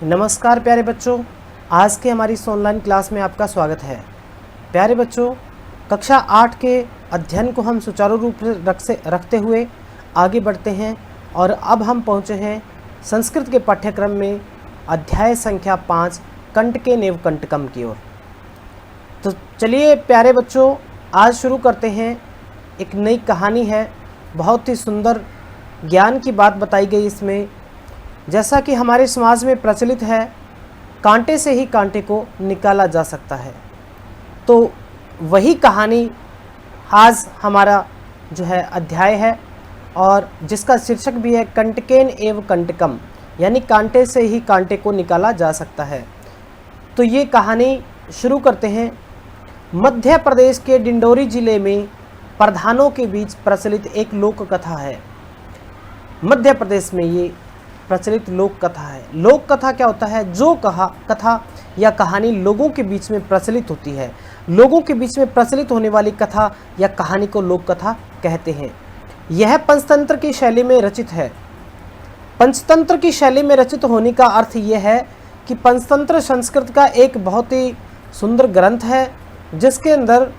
नमस्कार प्यारे बच्चों, आज के हमारी इस ऑनलाइन क्लास में आपका स्वागत है। प्यारे बच्चों, कक्षा 8 के अध्ययन को हम सुचारू रूप से रखते हुए आगे बढ़ते हैं और अब हम पहुंचे हैं संस्कृत के पाठ्यक्रम में अध्याय संख्या 5 कंटकेन एवं कंटकम की ओर। तो चलिए प्यारे बच्चों, आज शुरू करते हैं। एक नई कहानी है, बहुत ही सुंदर ज्ञान की बात बताई गई इसमें। जैसा कि हमारे समाज में प्रचलित है, कांटे से ही कांटे को निकाला जा सकता है, तो वही कहानी आज हमारा जो है अध्याय है और जिसका शीर्षक भी है कंटकेन एवं कंटकम, यानी कांटे से ही कांटे को निकाला जा सकता है। तो ये कहानी शुरू करते हैं। मध्य प्रदेश के डिंडोरी जिले में प्रधानों के बीच प्रचलित एक लोक कथा है। मध्य प्रदेश में ये प्रचलित लोक कथा है। लोक कथा क्या होता है? जो कथा या कहानी लोगों के बीच में प्रचलित होती है, लोगों के बीच में प्रचलित होने वाली कथा या कहानी को लोक कथा कहते हैं। यह पंचतंत्र की शैली में रचित है। पंचतंत्र की शैली में रचित होने का अर्थ यह है कि पंचतंत्र संस्कृत का एक बहुत ही सुंदर ग्रंथ है, जिसके अंदर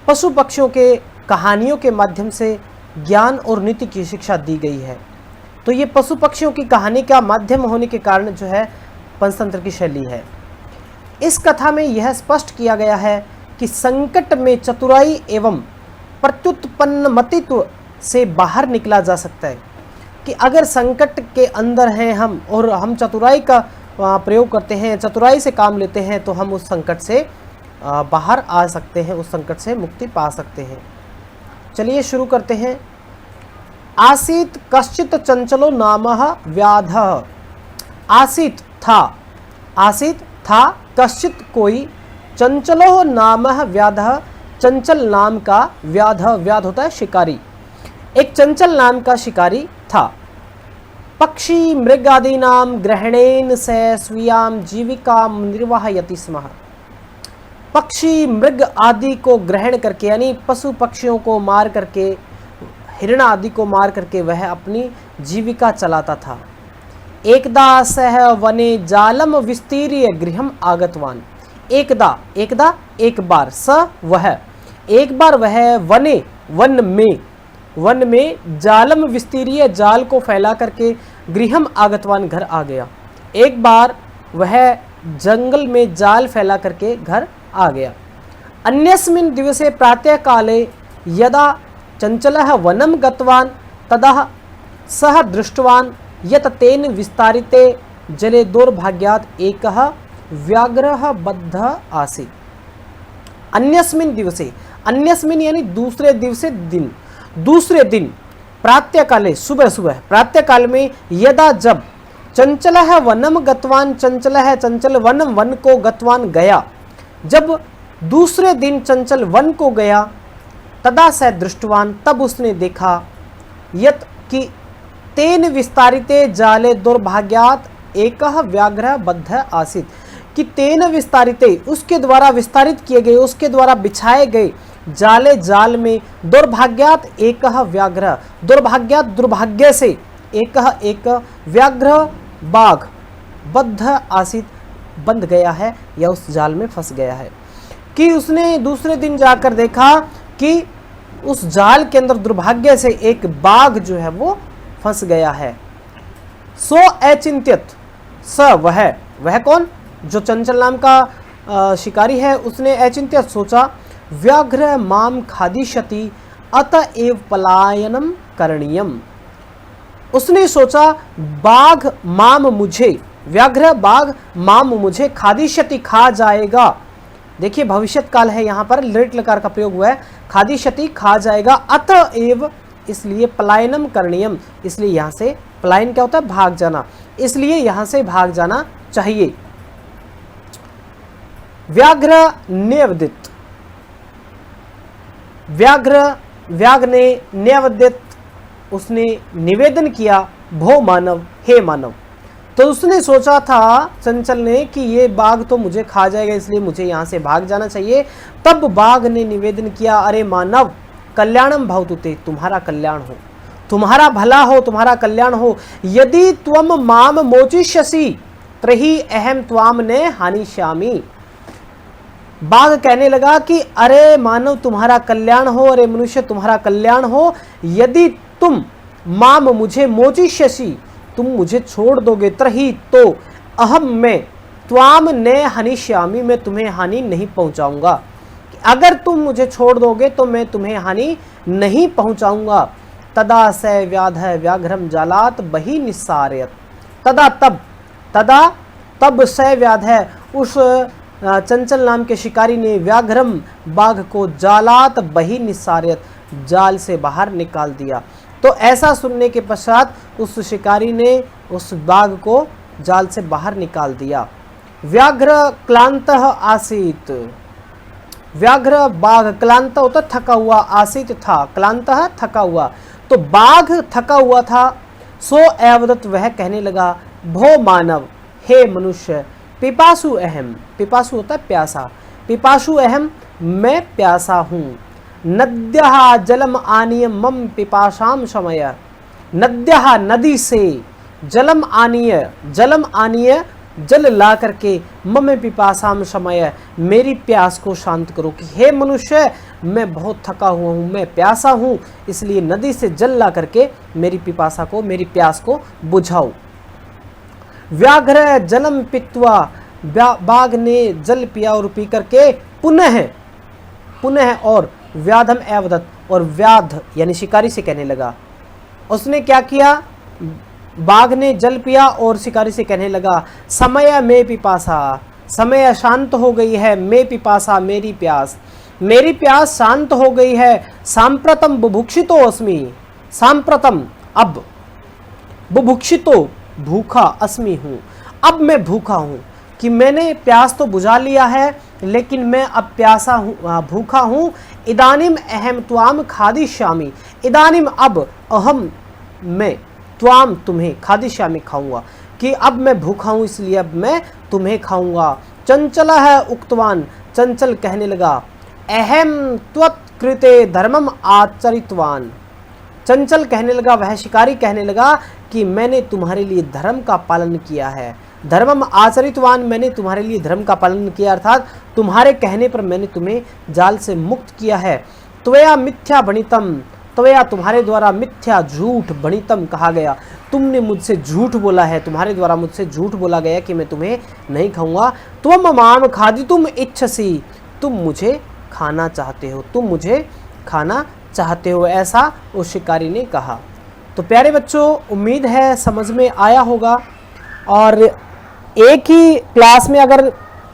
पशु पक्षियों के कहानियों के माध्यम से ज्ञान और नीति की शिक्षा दी गई है। तो ये पशु पक्षियों की कहानी का माध्यम होने के कारण जो है पंचतंत्र की शैली है। इस कथा में यह स्पष्ट किया गया है कि संकट में चतुराई एवं प्रत्युत्पन्नमतित्व से बाहर निकला जा सकता है। कि अगर संकट के अंदर हैं हम और हम चतुराई का प्रयोग करते हैं, चतुराई से काम लेते हैं, तो हम उस संकट से बाहर आ सकते हैं, उस संकट से मुक्ति पा सकते हैं। चलिए शुरू करते हैं। आसीत कश्चित चंचलो नामः व्याधः। आसीत था कश्चित कोई, चंचलो नामः व्याधः, चंचल नाम का व्याध होता है शिकारी। एक चंचल नाम का शिकारी था। पक्षी मृग आदि नाम ग्रहणेन से स्वीयाम जीविका निर्वाहयति स्म। पक्षी मृग आदि को ग्रहण करके, यानी पशु पक्षियों को मार करके, हिरण आदि को मार करके वह अपनी जीविका चलाता था। एकदा सह वने जालम विस्तीर्य गृहम आगतवान। एकदा एक बार, स वह, एक बार वह वन में जालम विस्तीर्य, जाल को फैला करके गृहम आगतवान घर आ गया। एक बार वह जंगल में जाल फैला करके घर आ गया। अन्यस्मिन् दिवसे प्रातः काले यदा चंचलः वनं गतवान् तदा सः दृष्टवान् यत् तेन विस्तारिते जले दुर्भाग्यात् एकः व्याघ्रः बद्धः आसीत्। अन्यस्मिन् दिवसे, अन्यस्मिन् यानी दूसरे दिन प्रातः काले, सुबह प्रातः काल में, यदा जब, चंचलः वनं गतवान्, चंचल वन को गतवान गया, जब दूसरे दिन चंचल वन को गया, तदा स दृष्टवान, तब उसने देखा, यत कि तेन विस्तारिते जाले दुर्भाग्यात एकः व्याघ्र बद्ध आसीत। कि तेन विस्तारिते, उसके द्वारा विस्तारित किए गए, उसके द्वारा बिछाए गए जाले, जाल में, दुर्भाग्यात एकः व्याघ्र, दुर्भाग्यात दुर्भाग्य से, एक व्याघ्र बाघ बद्ध आसीत, बंध गया है या उस जाल में फंस गया है। कि उसने दूसरे दिन जाकर देखा कि उस जाल के अंदर दुर्भाग्य से एक बाघ जो है वो फंस गया है। सो अचिंत्यत, स वह कौन? जो चंचल नाम का शिकारी है, उसने अचिंत्यत सोचा, व्याघ्र माम खादिष्यति अतएव पलायनम करणीयम। उसने सोचा बाघ माम मुझे, व्याघ्र बाघ माम मुझे, खादिष्यति खा जाएगा। देखिए भविष्यत काल है, यहाँ पर लिट लकार का प्रयोग हुआ है। खादिष्यति खा जाएगा, अतएव इसलिए पलायनम करणीयम, इसलिए यहाँ से पलायन क्या होता है? भाग जाना, इसलिए यहाँ से भाग जाना चाहिए। व्याघ्र न्यवदित, व्याघ्र ने न्यवदित, उसने निवेदन किया, भो मानव, हे मानव। तो उसने सोचा था चंचल ने कि ये बाघ तो मुझे खा जाएगा, इसलिए मुझे यहाँ से भाग जाना चाहिए। तब बाघ ने निवेदन किया, अरे मानव, कल्याणम भवतु ते, तुम्हारा कल्याण हो, तुम्हारा भला हो, तुम्हारा कल्याण हो। यदि त्वम माम मोचिष्यसि, त्रही अहम त्वाम ने हानिश्यामी। बाघ कहने लगा कि अरे मानव तुम्हारा कल्याण हो, अरे मनुष्य तुम्हारा कल्याण हो, यदि तुम माम मुझे मोचिष्यसि, तुम मुझे छोड़ दोगे, त्रही तो अहम मैं, त्वाम ने हनिष्यामी, मैं तुम्हें हानि नहीं पहुंचाऊंगा। अगर तुम मुझे छोड़ दोगे तो मैं तुम्हें हानि नहीं पहुंचाऊंगा। तदा स व्याध व्याघ्रम जालात बही निस्सारयत। तदा तब स व्याध है, उस चंचल नाम के शिकारी ने व्याघ्रम बाघ को जालात बही निस्सारयत, जाल से बाहर निकाल दिया। तो ऐसा सुनने के पश्चात उस शिकारी ने उस बाघ को जाल से बाहर निकाल दिया। व्याघ्र क्लांतः आसीत, व्याघ्र बाघ, क्लांत होता थका हुआ, आसीत था, क्लांतः थका हुआ, तो बाघ थका हुआ था। सो एवदत, वह कहने लगा, भो मानव, हे मनुष्य, पिपासु अहम, पिपासु होता है प्यासा, पिपासु अहम, मैं प्यासा हूँ। नद्यः जलम आनीय मम पिपासाम शमय, नद्यः नदी से, जलम आनीय जल ला करके, मम पिपासाम शमय, मेरी प्यास को शांत करो। कि हे मनुष्य, मैं बहुत थका हुआ हूँ, मैं प्यासा हूँ, इसलिए नदी से जल ला करके मेरी पिपासा को, मेरी प्यास को बुझाओ। व्याघ्र जलम पित्वा, बाघ ने जल पिया और पी करके पुनः और व्याधम एवदत, और व्याध यानी शिकारी से कहने लगा। उसने क्या किया, बाघ ने जल पिया और शिकारी से कहने लगा, समय में पिपासा, समय शांत हो गई है, मैं पिपासा, मेरी प्यास शांत हो गई है। सांप्रतम बुभुक्षितो अस्मि, सांप्रतम अब, बुभुक्षितो भूखा, अस्मि हूँ, अब मैं भूखा हूँ। कि मैंने प्यास तो बुझा लिया है, लेकिन मैं अब प्यासा हूँ, भूखा हूँ। इदानीम अहम त्वाम खादिष्यामि, इदानीम अब, अहम मैं, त्वाम तुम्हें, खादिष्यामि खाऊंगा। कि अब मैं भूखा हूँ इसलिए अब मैं तुम्हें खाऊंगा। चंचल है उक्तवान, चंचल कहने लगा, अहम त्वत्कृते धर्मम आचरितवान, चंचल कहने लगा, वह शिकारी कहने लगा कि मैंने तुम्हारे लिए धर्म का पालन किया है। धर्मम आचरितवान, मैंने तुम्हारे लिए धर्म का पालन किया, अर्थात तुम्हारे कहने पर मैंने तुम्हें जाल से मुक्त किया है। त्वया मिथ्या भणितम, त्वया तुम्हारे द्वारा, मिथ्या झूठ, भणितम कहा गया, तुमने मुझसे झूठ बोला है, तुम्हारे द्वारा मुझसे झूठ बोला गया कि मैं तुम्हें नहीं खाऊंगा। त्वम माम खादितुम इच्छसि, तुम मुझे खाना चाहते हो, तुम मुझे खाना चाहते हो, ऐसा उस शिकारी ने कहा। तो प्यारे बच्चों, उम्मीद है समझ में आया होगा। और एक ही क्लास में अगर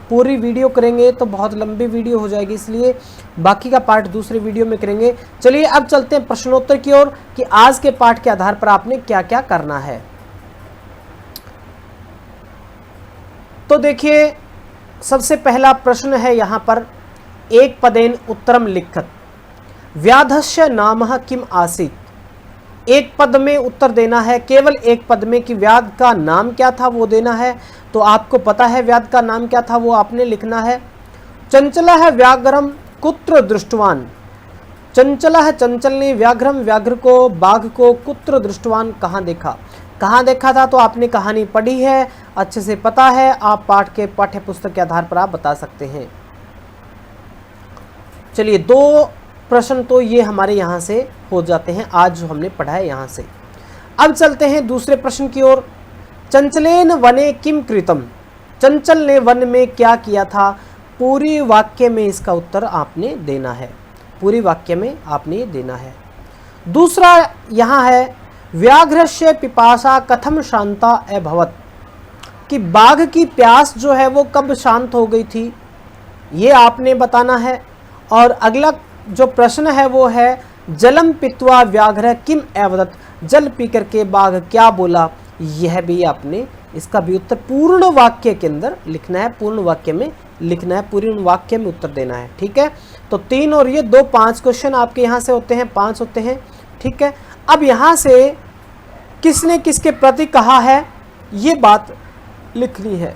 पूरी वीडियो करेंगे तो बहुत लंबी वीडियो हो जाएगी, इसलिए बाकी का पार्ट दूसरे वीडियो में करेंगे। चलिए अब चलते हैं प्रश्नोत्तर की ओर कि आज के पाठ के आधार पर आपने क्या क्या करना है। तो देखिए, सबसे पहला प्रश्न है यहाँ पर, एक पदेन उत्तरम लिखत, व्याधस्य नामः किम आसीत। एक पद में उत्तर देना है, केवल एक पद में, कि व्याध का नाम क्या था वो देना है। तो आपको पता है व्याध का नाम क्या था, वो आपने लिखना है। चंचला है व्याघ्रम कुत्र दृष्टवान, चंचला है चंचल ने व्याघ्रम, व्याघ्र को, बाघ को, कुत्र दृष्टवान कहाँ देखा था। तो आपने कहानी पढ़ी है, अच्छे से पता है, आप पाठ के पाठ्य पुस्तक के आधार पर आप बता सकते हैं। चलिए, दो प्रश्न तो ये हमारे यहाँ से हो जाते हैं, आज जो हमने पढ़ा है यहाँ से। अब चलते हैं दूसरे प्रश्न की ओर। चंचलेन वने किम कृतम, चंचल ने वन में क्या किया था। पूरी वाक्य में इसका उत्तर आपने देना है, पूरी वाक्य में आपने देना है। दूसरा यहाँ है, व्याघ्रस्य पिपासा कथम शांता अभवत, कि बाघ की प्यास जो है वो कब शांत हो गई थी, ये आपने बताना है। और अगला जो प्रश्न है वो है, जलम पित्वा व्याघ्र किम अवदत, जल पी करके बाघ क्या बोला, यह भी आपने, इसका भी उत्तर पूर्ण वाक्य के अंदर लिखना है, पूर्ण वाक्य में लिखना है, पूर्ण वाक्य में उत्तर देना है। ठीक है, तो 3 और ये 2, 5 क्वेश्चन आपके यहाँ से होते हैं, 5 होते हैं। ठीक है, अब यहाँ से किसने किसके प्रति कहा है ये बात लिखनी है।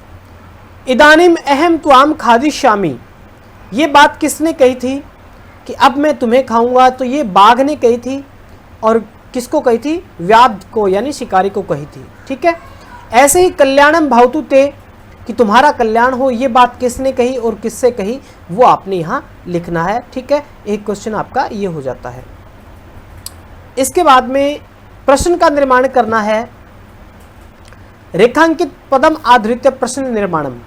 इदानीम अहम त्वाम खादिष्यामि, ये बात किसने कही थी कि अब मैं तुम्हें खाऊंगा, तो ये बाघ ने कही थी। और किसको कही थी, व्याध को यानी शिकारी को कही थी। ठीक है, ऐसे ही कल्याणम भवतु ते, कि तुम्हारा कल्याण हो, ये बात किसने कही और किससे कही, वो आपने यहाँ लिखना है। ठीक है, एक क्वेश्चन आपका ये हो जाता है। इसके बाद में प्रश्न का निर्माण करना है, रेखांकित पदम आधृत्य प्रश्न निर्माणम।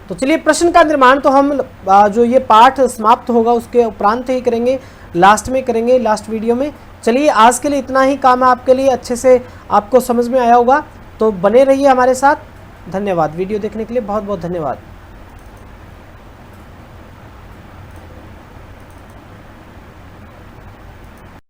तो चलिए प्रश्न का निर्माण तो हम जो ये पाठ समाप्त होगा उसके उपरांत ही करेंगे, लास्ट में करेंगे, लास्ट वीडियो में। चलिए आज के लिए इतना ही काम है आपके लिए, अच्छे से आपको समझ में आया होगा, तो बने रहिए हमारे साथ। धन्यवाद, वीडियो देखने के लिए बहुत बहुत धन्यवाद।